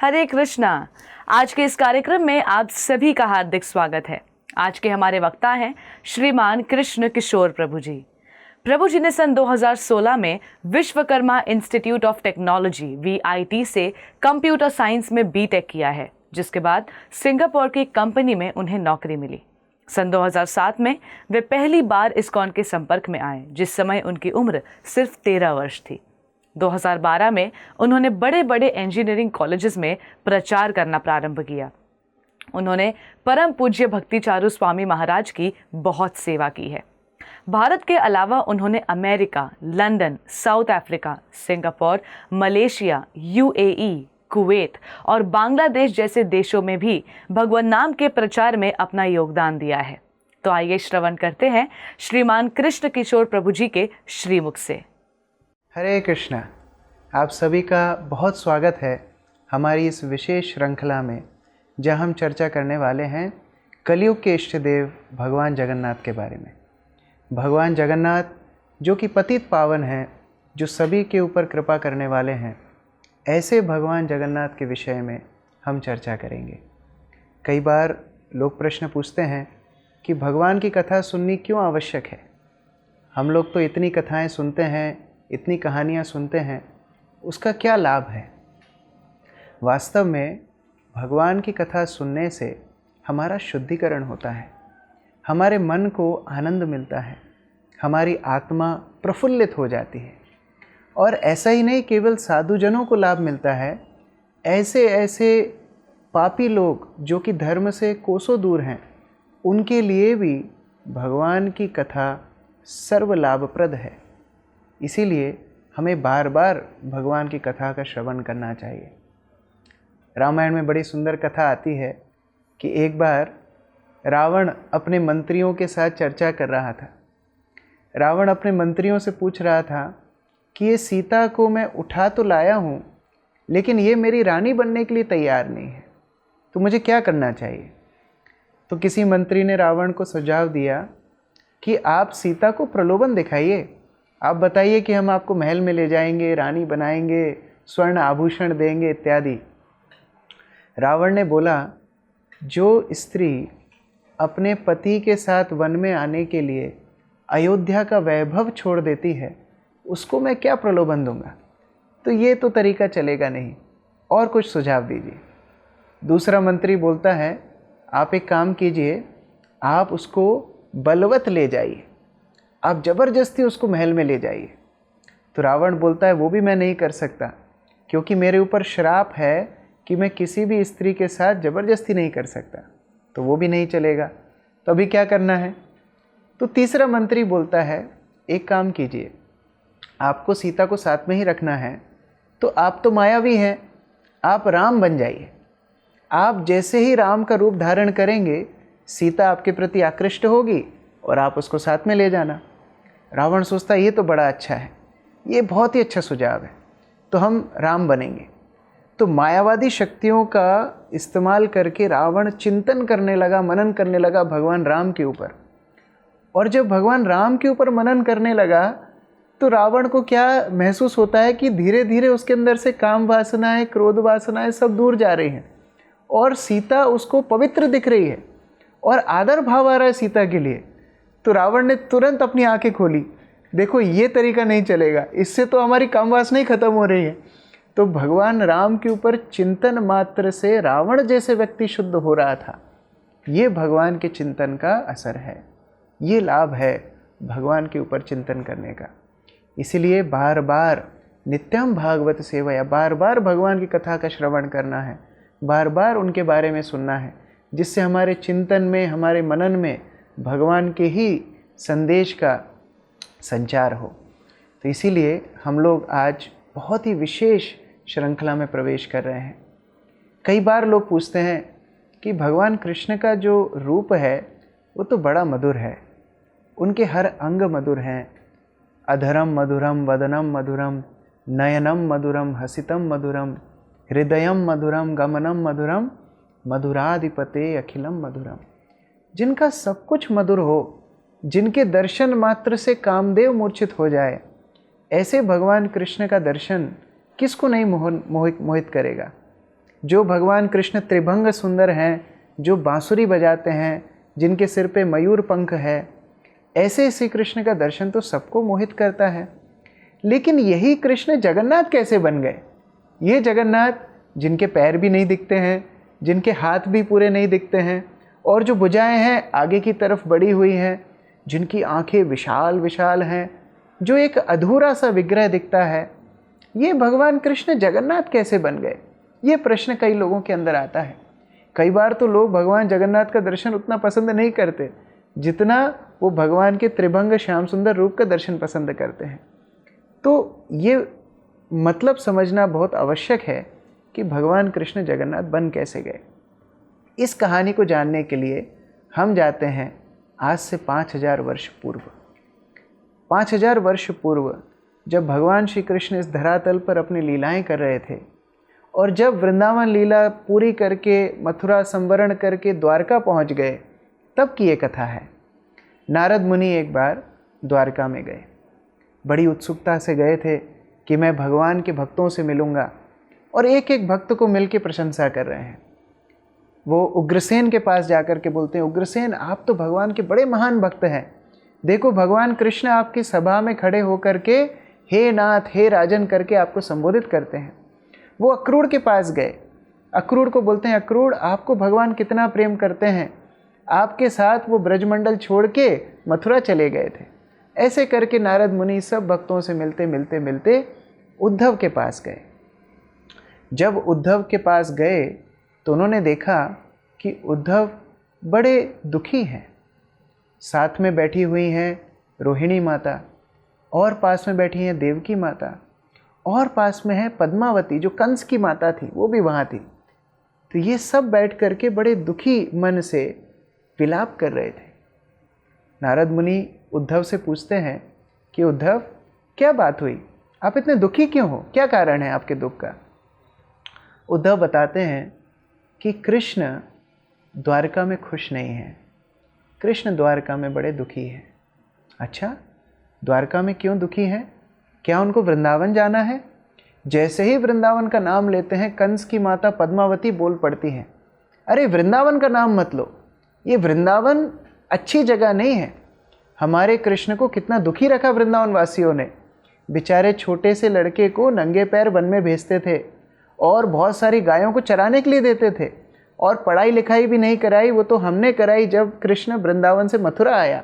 हरे कृष्णा। आज के इस कार्यक्रम में आप सभी का हार्दिक स्वागत है। आज के हमारे वक्ता हैं श्रीमान कृष्ण किशोर प्रभु जी। प्रभु जी ने सन 2016 में Vishwakarma institute of technology VIT से कंप्यूटर साइंस में BTech किया है, जिसके बाद सिंगापुर की कंपनी में उन्हें नौकरी मिली। सन 2007 में वे पहली बार इस्कॉन के संपर्क में आए, जिस समय उनकी उम्र सिर्फ 13 वर्ष थी। 2012 में उन्होंने बड़े बड़े इंजीनियरिंग कॉलेजेस में प्रचार करना प्रारंभ किया। उन्होंने परम पूज्य भक्ति चारू स्वामी महाराज की बहुत सेवा की है। भारत के अलावा उन्होंने America, London, south Africa, Singapore, Malaysia, UAE, Kuwait और बांग्लादेश जैसे देशों में भी भगवान नाम के प्रचार में अपना योगदान दिया है। तो आइए श्रवण करते हैं श्रीमान कृष्ण किशोर प्रभु जी के श्रीमुख से। हरे कृष्णा। आप सभी का बहुत स्वागत है हमारी इस विशेष श्रृंखला में, जहां हम चर्चा करने वाले हैं कलयुग के इष्ट देव भगवान जगन्नाथ के बारे में। भगवान जगन्नाथ जो कि पतित पावन हैं, जो सभी के ऊपर कृपा करने वाले हैं, ऐसे भगवान जगन्नाथ के विषय में हम चर्चा करेंगे। कई बार लोग प्रश्न पूछते हैं कि भगवान की कथा सुननी क्यों आवश्यक है। हम लोग तो इतनी कथाएं सुनते हैं, इतनी कहानियाँ सुनते हैं, उसका क्या लाभ है। वास्तव में भगवान की कथा सुनने से हमारा शुद्धिकरण होता है, हमारे मन को आनंद मिलता है, हमारी आत्मा प्रफुल्लित हो जाती है। और ऐसा ही नहीं केवल साधुजनों को लाभ मिलता है, ऐसे ऐसे पापी लोग जो कि धर्म से कोसों दूर हैं, उनके लिए भी भगवान की कथा सर्व लाभप्रद है। इसीलिए हमें बार बार भगवान की कथा का श्रवण करना चाहिए। रामायण में बड़ी सुंदर कथा आती है कि एक बार रावण अपने मंत्रियों के साथ चर्चा कर रहा था। रावण अपने मंत्रियों से पूछ रहा था कि ये सीता को मैं उठा तो लाया हूँ, लेकिन ये मेरी रानी बनने के लिए तैयार नहीं है, तो मुझे क्या करना चाहिए। तो किसी मंत्री ने रावण को सुझाव दिया कि आप सीता को प्रलोभन दिखाइए, आप बताइए कि हम आपको महल में ले जाएंगे, रानी बनाएंगे, स्वर्ण आभूषण देंगे इत्यादि। रावण ने बोला, जो स्त्री अपने पति के साथ वन में आने के लिए अयोध्या का वैभव छोड़ देती है, उसको मैं क्या प्रलोभन दूंगा। तो ये तो तरीका चलेगा नहीं, और कुछ सुझाव दीजिए। दूसरा मंत्री बोलता है, आप एक काम कीजिए, आप उसको बलवत ले जाइए, आप ज़बरदस्ती उसको महल में ले जाइए। तो रावण बोलता है, वो भी मैं नहीं कर सकता, क्योंकि मेरे ऊपर श्राप है कि मैं किसी भी स्त्री के साथ ज़बरदस्ती नहीं कर सकता, तो वो भी नहीं चलेगा। तो अभी क्या करना है। तो तीसरा मंत्री बोलता है, एक काम कीजिए, आपको सीता को साथ में ही रखना है, तो आप तो मायावी हैं, आप राम बन जाइए। आप जैसे ही राम का रूप धारण करेंगे, सीता आपके प्रति आकृष्ट होगी और आप उसको साथ में ले जाना। रावण सोचता है, ये तो बड़ा अच्छा है, ये बहुत ही अच्छा सुझाव है, तो हम राम बनेंगे। तो मायावादी शक्तियों का इस्तेमाल करके रावण चिंतन करने लगा, मनन करने लगा भगवान राम के ऊपर। और जब भगवान राम के ऊपर मनन करने लगा, तो रावण को क्या महसूस होता है कि धीरे धीरे उसके अंदर से काम वासनाएं, क्रोध वासनाएं सब दूर जा रही हैं, और सीता उसको पवित्र दिख रही है, और आदर भाव आ रहा है सीता के लिए। तो रावण ने तुरंत अपनी आंखें खोली, देखो ये तरीका नहीं चलेगा, इससे तो हमारी काम वासना ही खत्म हो रही है। तो भगवान राम के ऊपर चिंतन मात्र से रावण जैसे व्यक्ति शुद्ध हो रहा था। ये भगवान के चिंतन का असर है, ये लाभ है भगवान के ऊपर चिंतन करने का। इसीलिए बार बार नित्यम भागवत सेवया, बार बार भगवान की कथा का श्रवण करना है, बार बार उनके बारे में सुनना है, जिससे हमारे चिंतन में, हमारे मनन में भगवान के ही संदेश का संचार हो। तो इसीलिए हम लोग आज बहुत ही विशेष श्रृंखला में प्रवेश कर रहे हैं। कई बार लोग पूछते हैं कि भगवान कृष्ण का जो रूप है वो तो बड़ा मधुर है, उनके हर अंग मधुर हैं। अधरम मधुरम वदनम मधुरम नयनम मधुरम हसितम मधुरम हृदयम मधुरम गमनम मधुरम मधुराधिपते अखिलम मधुरम। जिनका सब कुछ मधुर हो, जिनके दर्शन मात्र से कामदेव मूर्छित हो जाए, ऐसे भगवान कृष्ण का दर्शन किसको नहीं मोहित करेगा। जो भगवान कृष्ण त्रिभंग सुंदर हैं, जो बांसुरी बजाते हैं, जिनके सिर पे मयूर पंख है, ऐसे श्री कृष्ण का दर्शन तो सबको मोहित करता है। लेकिन यही कृष्ण जगन्नाथ कैसे बन गए? ये जगन्नाथ जिनके पैर भी नहीं दिखते हैं, जिनके हाथ भी पूरे नहीं दिखते हैं, और जो भुजाएं हैं आगे की तरफ बढ़ी हुई हैं, जिनकी आंखें विशाल विशाल हैं, जो एक अधूरा सा विग्रह दिखता है, ये भगवान कृष्ण जगन्नाथ कैसे बन गए? ये प्रश्न कई लोगों के अंदर आता है। कई बार तो लोग भगवान जगन्नाथ का दर्शन उतना पसंद नहीं करते जितना वो भगवान के त्रिभंग श्याम सुंदर रूप का दर्शन पसंद करते हैं। तो ये मतलब समझना बहुत आवश्यक है कि भगवान कृष्ण जगन्नाथ बन कैसे गए। इस कहानी को जानने के लिए हम जाते हैं आज से 5000 वर्ष पूर्व। 5000 वर्ष पूर्व जब भगवान श्री कृष्ण इस धरातल पर अपनी लीलाएं कर रहे थे, और जब वृंदावन लीला पूरी करके मथुरा संवरण करके द्वारका पहुंच गए, तब की ये कथा है। नारद मुनि एक बार द्वारका में गए, बड़ी उत्सुकता से गए थे कि मैं भगवान के भक्तों से मिलूंगा, और एक एक भक्त को मिल के प्रशंसा कर रहे हैं। वो उग्रसेन के पास जाकर के बोलते हैं, उग्रसेन आप तो भगवान के बड़े महान भक्त हैं, देखो भगवान कृष्ण आपकी सभा में खड़े होकर के हे नाथ हे राजन करके आपको संबोधित करते हैं। वो अक्रूर के पास गए, अक्रूर को बोलते हैं, अक्रूर आपको भगवान कितना प्रेम करते हैं, आपके साथ वो ब्रजमंडल छोड़ के मथुरा चले गए थे। ऐसे करके नारद मुनि सब भक्तों से मिलते मिलते मिलते उद्धव के पास गए। जब उद्धव के पास गए तो उन्होंने देखा कि उद्धव बड़े दुखी हैं। साथ में बैठी हुई हैं रोहिणी माता, और पास में बैठी हैं देवकी माता, और पास में है पद्मावती जो कंस की माता थी, वो भी वहाँ थी। तो ये सब बैठ करके बड़े दुखी मन से विलाप कर रहे थे। नारद मुनि उद्धव से पूछते हैं कि उद्धव क्या बात हुई, आप इतने दुखी क्यों हो, क्या कारण है आपके दुख का? उद्धव बताते हैं कि कृष्ण द्वारका में खुश नहीं है, कृष्ण द्वारका में बड़े दुखी हैं। अच्छा, द्वारका में क्यों दुखी हैं? क्या उनको वृंदावन जाना है? जैसे ही वृंदावन का नाम लेते हैं कंस की माता पद्मावती बोल पड़ती हैं, अरे वृंदावन का नाम मत लो, ये वृंदावन अच्छी जगह नहीं है। हमारे कृष्ण को कितना दुखी रखा वृंदावन वासियों ने। बेचारे छोटे से लड़के को नंगे पैर वन में भेजते थे, और बहुत सारी गायों को चराने के लिए देते थे, और पढ़ाई लिखाई भी नहीं कराई, वो तो हमने कराई जब कृष्ण वृंदावन से मथुरा आया।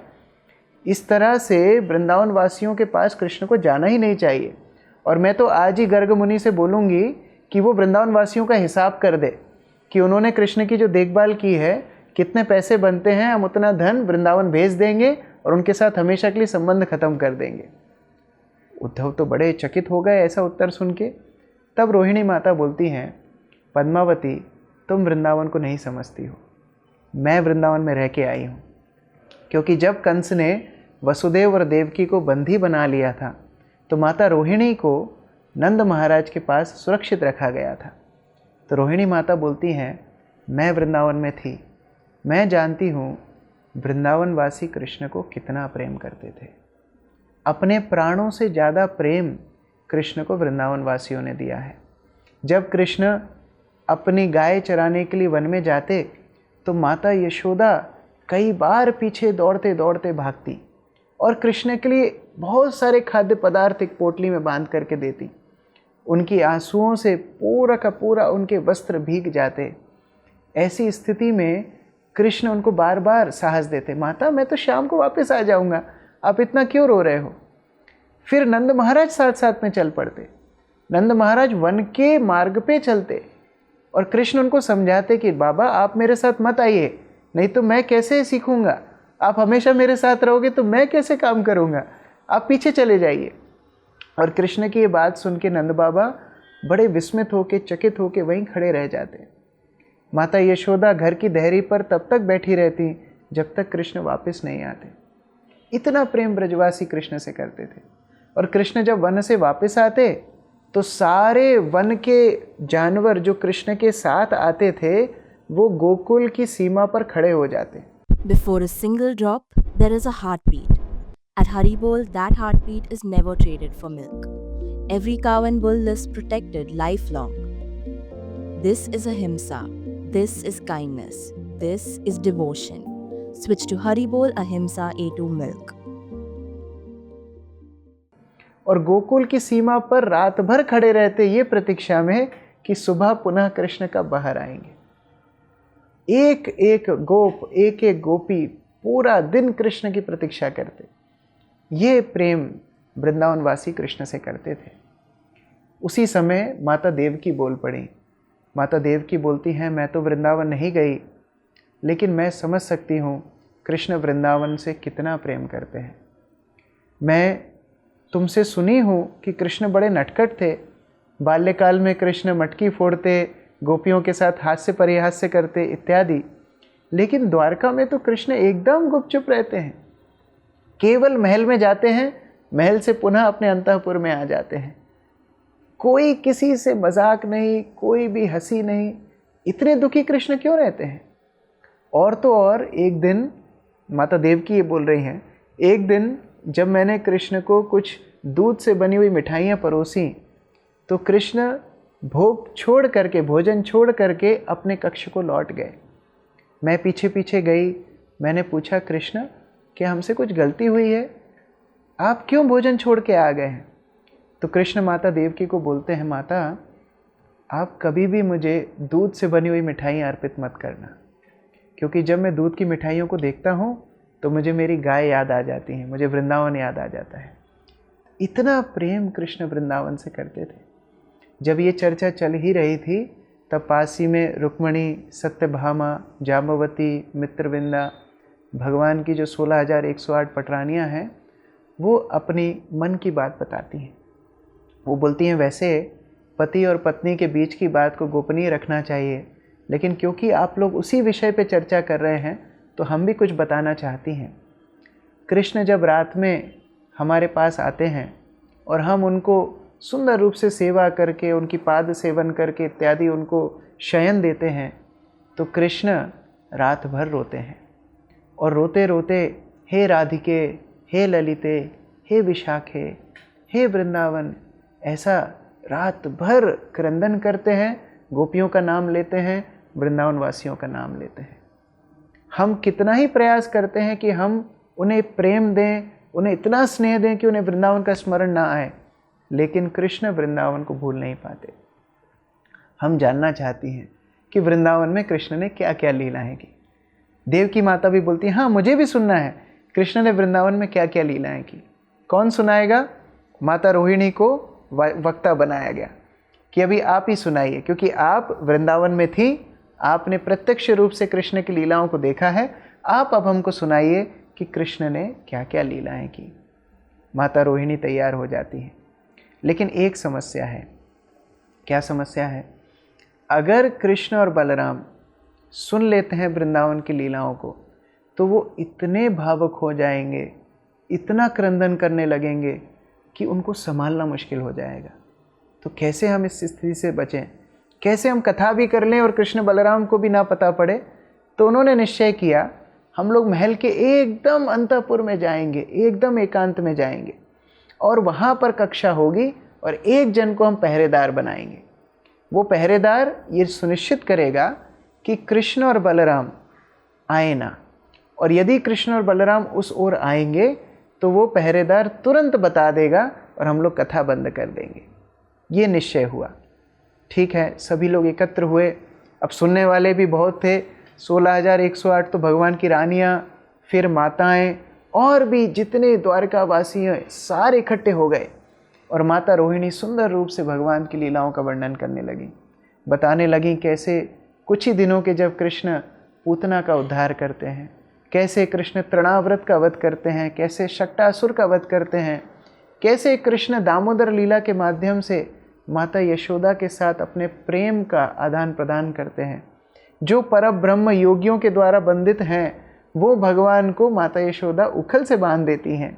इस तरह से वृंदावन वासियों के पास कृष्ण को जाना ही नहीं चाहिए। और मैं तो आज ही गर्ग मुनि से बोलूँगी कि वो वृंदावन वासियों का हिसाब कर दे कि उन्होंने कृष्ण की जो देखभाल की है, कितने पैसे बनते हैं, हम उतना धन वृंदावन भेज देंगे और उनके साथ हमेशा के लिए संबंध खत्म कर देंगे। उद्धव तो बड़े चकित हो गए ऐसा उत्तर सुन के। तब रोहिणी माता बोलती हैं, पद्मावती तुम वृंदावन को नहीं समझती हो, मैं वृंदावन में रह के आई हूँ। क्योंकि जब कंस ने वसुदेव और देवकी को बंदी बना लिया था, तो माता रोहिणी को नंद महाराज के पास सुरक्षित रखा गया था। तो रोहिणी माता बोलती हैं, मैं वृंदावन में थी, मैं जानती हूँ वृंदावन वासी कृष्ण को कितना प्रेम करते थे। अपने प्राणों से ज़्यादा प्रेम कृष्ण को वृंदावन वासियों ने दिया है। जब कृष्ण अपनी गाय चराने के लिए वन में जाते, तो माता यशोदा कई बार पीछे दौड़ते दौड़ते भागती और कृष्ण के लिए बहुत सारे खाद्य पदार्थ एक पोटली में बांध करके देती। उनकी आंसुओं से पूरा का पूरा उनके वस्त्र भीग जाते। ऐसी स्थिति में कृष्ण उनको बार बार साहस देते, माता मैं तो शाम को वापस आ जाऊंगा, आप इतना क्यों रो रहे हो। फिर नंद महाराज साथ साथ में चल पड़ते। नंद महाराज वन के मार्ग पे चलते और कृष्ण उनको समझाते कि बाबा आप मेरे साथ मत आइए, नहीं तो मैं कैसे सीखूंगा, आप हमेशा मेरे साथ रहोगे तो मैं कैसे काम करूंगा, आप पीछे चले जाइए। और कृष्ण की ये बात सुन के नंद बाबा बड़े विस्मित होके चकित होके वहीं खड़े रह जाते। माता यशोदा घर की देहरी पर तब तक बैठी रहती जब तक कृष्ण वापस नहीं आते। इतना प्रेम ब्रजवासी कृष्ण से करते थे। और कृष्ण जब वन से वापस आते तो सारे वन के जानवर जो कृष्ण के साथ आते थे वो गोकुल की सीमा पर खड़े हो जाते। Before a single drop, there is a heartbeat. At Haribol, that heartbeat is never traded for milk. Every cow and bull lives protected lifelong. This is ahimsa. This is kindness. This is devotion. Switch to Haribol Ahimsa A2 milk. और गोकुल की सीमा पर रात भर खड़े रहते ये प्रतीक्षा में कि सुबह पुनः कृष्ण कब बाहर आएंगे। एक एक गोप, एक एक गोपी पूरा दिन कृष्ण की प्रतीक्षा करते। ये प्रेम वृंदावनवासी कृष्ण से करते थे। उसी समय माता देवकी बोल पड़ी। माता देवकी बोलती हैं, मैं तो वृंदावन नहीं गई, लेकिन मैं समझ सकती हूँ कृष्ण वृंदावन से कितना प्रेम करते हैं। मैं तुमसे सुनी हूँ कि कृष्ण बड़े नटखट थे। बाल्यकाल में कृष्ण मटकी फोड़ते, गोपियों के साथ हास्य परिहास्य करते इत्यादि, लेकिन द्वारका में तो कृष्ण एकदम गुपचुप रहते हैं। केवल महल में जाते हैं, महल से पुनः अपने अंतःपुर में आ जाते हैं। कोई किसी से मजाक नहीं, कोई भी हंसी नहीं। इतने दुखी कृष्ण क्यों रहते हैं? और तो और एक दिन माता देवकी ये बोल रही हैं, एक दिन जब मैंने कृष्ण को कुछ दूध से बनी हुई मिठाइयाँ परोसी तो कृष्ण भोग छोड़ करके, भोजन छोड़ करके अपने कक्ष को लौट गए। मैं पीछे पीछे गई। मैंने पूछा, कृष्ण क्या हमसे कुछ गलती हुई है? आप क्यों भोजन छोड़ के आ गए हैं? तो कृष्ण माता देवकी को बोलते हैं, माता आप कभी भी मुझे दूध से बनी हुई मिठाई अर्पित मत करना, क्योंकि जब मैं दूध की मिठाइयों को देखता हूँ तो मुझे मेरी गाय याद आ जाती है, मुझे वृंदावन याद आ जाता है। इतना प्रेम कृष्ण वृंदावन से करते थे। जब ये चर्चा चल ही रही थी तब पास ही में रुक्मणी, सत्यभामा, जाम्बवती, मित्रविंदा, भगवान की जो 16,108 पटरानियाँ हैं वो अपनी मन की बात बताती हैं। वो बोलती हैं, वैसे पति और पत्नी के बीच की बात को गोपनीय रखना चाहिए, लेकिन क्योंकि आप लोग उसी विषय पे चर्चा कर रहे हैं तो हम भी कुछ बताना चाहती हैं। कृष्ण जब रात में हमारे पास आते हैं और हम उनको सुंदर रूप से सेवा करके, उनकी पाद सेवन करके इत्यादि उनको शयन देते हैं, तो कृष्ण रात भर रोते हैं। और रोते रोते, हे राधिके, हे ललिते, हे विशाखे, हे वृंदावन, ऐसा रात भर क्रंदन करते हैं, गोपियों का नाम लेते हैं, वृंदावन वासियों का नाम लेते हैं। हम कितना ही प्रयास करते हैं कि हम उन्हें प्रेम दें, उन्हें इतना स्नेह दें कि उन्हें वृंदावन का स्मरण ना आए, लेकिन कृष्ण वृंदावन को भूल नहीं पाते। हम जानना चाहती हैं कि वृंदावन में कृष्ण ने क्या क्या लीलाएं की। देवकी माता भी बोलती है, हाँ मुझे भी सुनना है, कृष्ण ने वृंदावन में क्या क्या लीलाएं की। कौन सुनाएगा? माता रोहिणी को वक्ता बनाया गया कि अभी आप ही सुनाइए, क्योंकि आप वृंदावन में थी, आपने प्रत्यक्ष रूप से कृष्ण की लीलाओं को देखा है। आप अब हमको सुनाइए कि कृष्ण ने क्या क्या लीलाएं की। माता रोहिणी तैयार हो जाती है, लेकिन एक समस्या है। क्या समस्या है? अगर कृष्ण और बलराम सुन लेते हैं वृंदावन की लीलाओं को तो वो इतने भावुक हो जाएंगे, इतना क्रंदन करने लगेंगे कि उनको संभालना मुश्किल हो जाएगा। तो कैसे हम इस स्थिति से बचें? कैसे हम कथा भी कर लें और कृष्ण बलराम को भी ना पता पड़े? तो उन्होंने निश्चय किया, हम लोग महल के एकदम अंतःपुर में जाएंगे, एकदम एकांत में जाएंगे और वहाँ पर कक्षा होगी और एक जन को हम पहरेदार बनाएंगे। वो पहरेदार ये सुनिश्चित करेगा कि कृष्ण और बलराम आए ना, और यदि कृष्ण और बलराम उस ओर आएंगे तो वो पहरेदार तुरंत बता देगा और हम लोग कथा बंद कर देंगे। ये निश्चय हुआ। ठीक है, सभी लोग एकत्र हुए। अब सुनने वाले भी बहुत थे, 16,108 तो भगवान की रानियाँ, फिर माताएं और भी जितने द्वारकावासी हैं सारे इकट्ठे हो गए और माता रोहिणी सुंदर रूप से भगवान की लीलाओं का वर्णन करने लगी, बताने लगी कैसे कुछ ही दिनों के जब कृष्ण पूतना का उद्धार करते हैं, कैसे कृष्ण तृणाव्रत का वध करते हैं, कैसे शट्टासुर का वध करते हैं, कैसे कृष्ण दामोदर लीला के माध्यम से माता यशोदा के साथ अपने प्रेम का आदान प्रदान करते हैं। जो परब्रह्म योगियों के द्वारा बंधित हैं वो भगवान को माता यशोदा उखल से बांध देती हैं,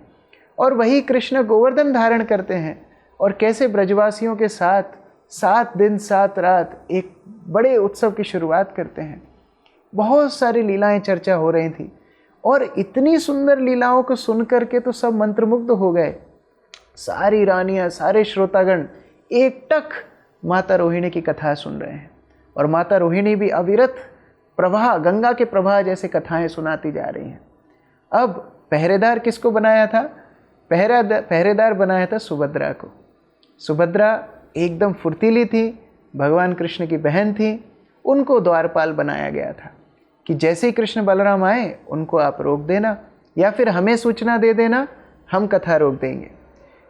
और वही कृष्ण गोवर्धन धारण करते हैं, और कैसे ब्रजवासियों के साथ 7 दिन 7 रात एक बड़े उत्सव की शुरुआत करते हैं। बहुत सारी लीलाएं चर्चा हो रही थी और इतनी सुंदर लीलाओं को सुन करके तो सब मंत्रमुग्ध हो गए। सारी रानियां, सारे श्रोतागण एक टक माता रोहिणी की कथा सुन रहे हैं। और माता रोहिणी भी अविरत प्रवाह, गंगा के प्रवाह जैसे कथाएं सुनाती जा रही हैं। अब पहरेदार किसको बनाया था? पहरेदार बनाया था सुभद्रा को। सुभद्रा एकदम फुर्तीली थी, भगवान कृष्ण की बहन थी, उनको द्वारपाल बनाया गया था कि जैसे ही कृष्ण बलराम आए उनको आप रोक देना या फिर हमें सूचना दे देना, हम कथा रोक देंगे।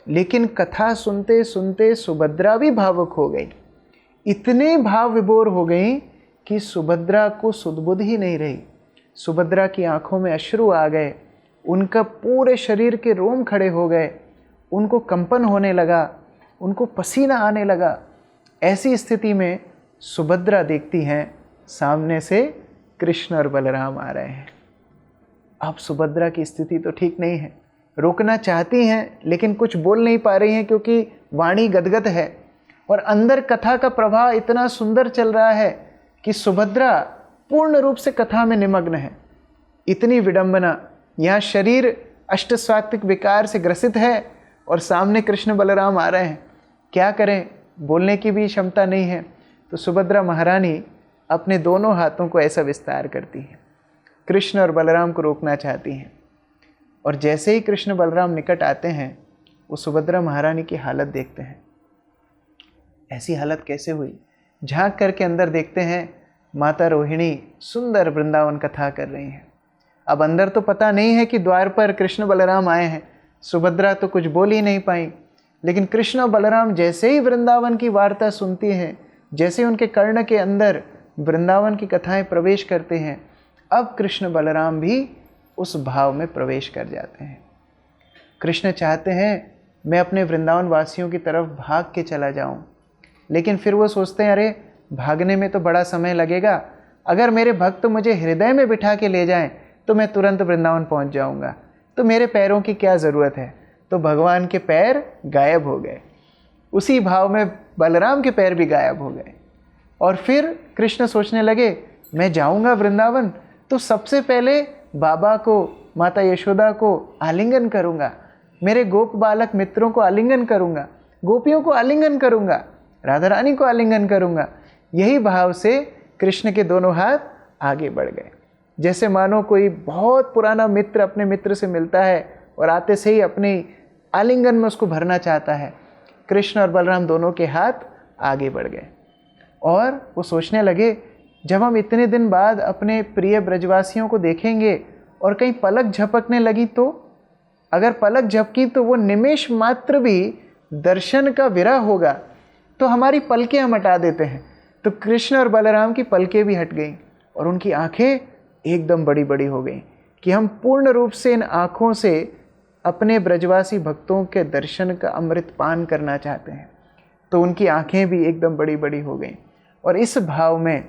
लेकिन कथा सुनते सुनते सुभद्रा भी भावुक हो गई, इतने भाव विभोर हो गई कि सुभद्रा को सुध-बुध ही नहीं रही। सुभद्रा की आंखों में अश्रु आ गए, उनका पूरे शरीर के रोम खड़े हो गए, उनको कंपन होने लगा, उनको पसीना आने लगा। ऐसी स्थिति में सुभद्रा देखती हैं सामने से कृष्ण और बलराम आ रहे हैं। अब सुभद्रा की स्थिति तो ठीक नहीं है, रोकना चाहती हैं लेकिन कुछ बोल नहीं पा रही हैं क्योंकि वाणी गदगद है और अंदर कथा का प्रवाह इतना सुंदर चल रहा है कि सुभद्रा पूर्ण रूप से कथा में निमग्न है। इतनी विडंबना, यहाँ शरीर अष्टसात्विक विकार से ग्रसित है और सामने कृष्ण बलराम आ रहे हैं, क्या करें, बोलने की भी क्षमता नहीं है। तो सुभद्रा महारानी अपने दोनों हाथों को ऐसा विस्तार करती है, कृष्ण और बलराम को रोकना चाहती हैं। और जैसे ही कृष्ण बलराम निकट आते हैं, वो सुभद्रा महारानी की हालत देखते हैं। ऐसी हालत कैसे हुई? झांक करके अंदर देखते हैं माता रोहिणी सुंदर वृंदावन कथा कर रही हैं। अब अंदर तो पता नहीं है कि द्वार पर कृष्ण बलराम आए हैं, सुभद्रा तो कुछ बोल ही नहीं पाई। लेकिन कृष्ण और बलराम जैसे ही वृंदावन की वार्ता सुनती हैं, जैसे उनके कर्ण के अंदर वृंदावन की कथाएं प्रवेश करते हैं, अब कृष्ण बलराम भी उस भाव में प्रवेश कर जाते हैं। कृष्ण चाहते हैं मैं अपने वृंदावन वासियों की तरफ भाग के चला जाऊं, लेकिन फिर वो सोचते हैं अरे भागने में तो बड़ा समय लगेगा, अगर मेरे भक्त मुझे हृदय में बिठा के ले जाएं तो मैं तुरंत वृंदावन पहुंच जाऊंगा, तो मेरे पैरों की क्या ज़रूरत है। तो भगवान के पैर गायब हो गए, उसी भाव में बलराम के पैर भी गायब हो गए। और फिर कृष्ण सोचने लगे मैं जाऊंगा वृंदावन तो सबसे पहले बाबा को, माता यशोदा को आलिंगन करूंगा, मेरे गोप बालक मित्रों को आलिंगन करूंगा, गोपियों को आलिंगन करूंगा, राधा रानी को आलिंगन करूंगा। यही भाव से कृष्ण के दोनों हाथ आगे बढ़ गए, जैसे मानो कोई बहुत पुराना मित्र अपने मित्र से मिलता है और आते से ही अपने आलिंगन में उसको भरना चाहता है। कृष्ण और बलराम दोनों के हाथ आगे बढ़ गए और वो सोचने लगे जब हम इतने दिन बाद अपने प्रिय ब्रजवासियों को देखेंगे और कहीं पलक झपकने लगी तो, अगर पलक झपकी तो वो निमेष मात्र भी दर्शन का विरह होगा, तो हमारी पलकें हम हटा देते हैं। तो कृष्ण और बलराम की पलकें भी हट गईं और उनकी आंखें एकदम बड़ी बड़ी हो गईं कि हम पूर्ण रूप से इन आँखों से अपने ब्रजवासी भक्तों के दर्शन का अमृत पान करना चाहते हैं। तो उनकी आंखें भी एकदम बड़ी बड़ी हो गईं और इस भाव में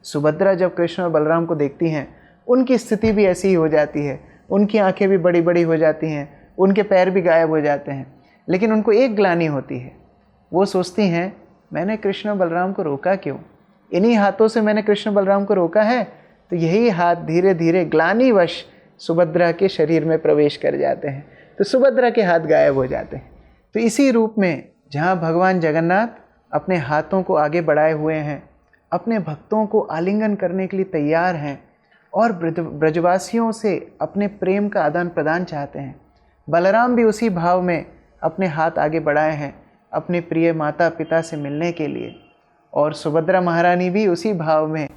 सुभद्रा जब कृष्ण और बलराम को देखती हैं, उनकी स्थिति भी ऐसी ही हो जाती है, उनकी आंखें भी बड़ी बड़ी हो जाती हैं, उनके पैर भी गायब हो जाते हैं। लेकिन उनको एक ग्लानि होती है, वो सोचती हैं मैंने कृष्ण और बलराम को रोका क्यों, इन्हीं हाथों से मैंने कृष्ण बलराम को रोका है। तो यही हाथ धीरे धीरे ग्लानिवश सुभद्रा के शरीर में प्रवेश कर जाते हैं, तो सुभद्रा के हाथ गायब हो जाते हैं। तो इसी रूप में जहाँ भगवान जगन्नाथ अपने हाथों को आगे बढ़ाए हुए हैं, अपने भक्तों को आलिंगन करने के लिए तैयार हैं और ब्रजवासियों से अपने प्रेम का आदान प्रदान चाहते हैं, बलराम भी उसी भाव में अपने हाथ आगे बढ़ाए हैं अपने प्रिय माता पिता से मिलने के लिए। और सुभद्रा महारानी भी उसी भाव में,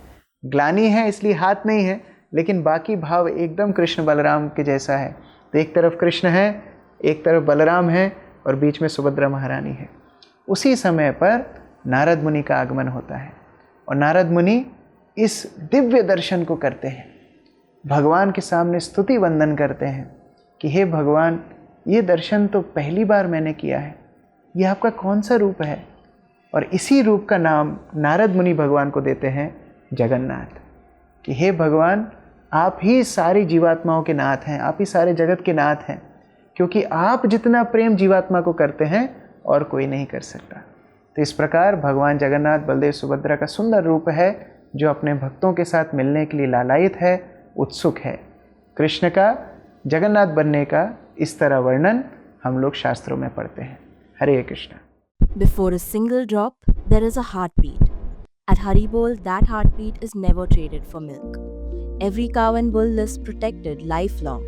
ग्लानि है इसलिए हाथ नहीं है, लेकिन बाकी भाव एकदम कृष्ण बलराम के जैसा है। तो एक तरफ कृष्ण है, एक तरफ बलराम है और बीच में सुभद्रा महारानी है। उसी समय पर नारद मुनि का आगमन होता है और नारद मुनि इस दिव्य दर्शन को करते हैं, भगवान के सामने स्तुति वंदन करते हैं कि हे भगवान, ये दर्शन तो पहली बार मैंने किया है, ये आपका कौन सा रूप है। और इसी रूप का नाम नारद मुनि भगवान को देते हैं जगन्नाथ, कि हे भगवान, आप ही सारी जीवात्माओं के नाथ हैं, आप ही सारे जगत के नाथ हैं, क्योंकि आप जितना प्रेम जीवात्मा को करते हैं और कोई नहीं कर सकता। तो इस प्रकार भगवान जगन्नाथ बलदेव सुभद्रा का सुंदर रूप है जो अपने भक्तों के साथ मिलने के लिए लालायित है, उत्सुक है। कृष्ण का जगन्नाथ बनने का इस तरह वर्णन हम लोग शास्त्रों में पढ़ते हैं। हरे Krishna. Before a single drop, there is a heartbeat. At Haribol, that heartbeat is never traded for milk. Every cow and bull lives protected lifelong.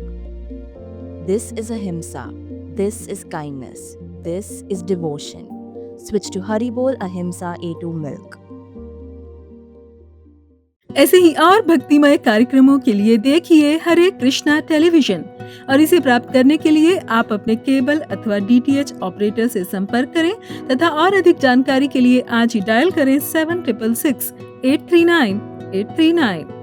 This is ahimsa. This is kindness. This is devotion. Switch to Haribol Ahimsa A2 milk. ऐसे ही और भक्तिमय कार्यक्रमों के लिए देखिए हरे Krishna television और इसे प्राप्त करने के लिए आप अपने केबल अथवा DTH ऑपरेटर से संपर्क करें तथा और अधिक जानकारी के लिए आज ही डायल करें 7666 839 839।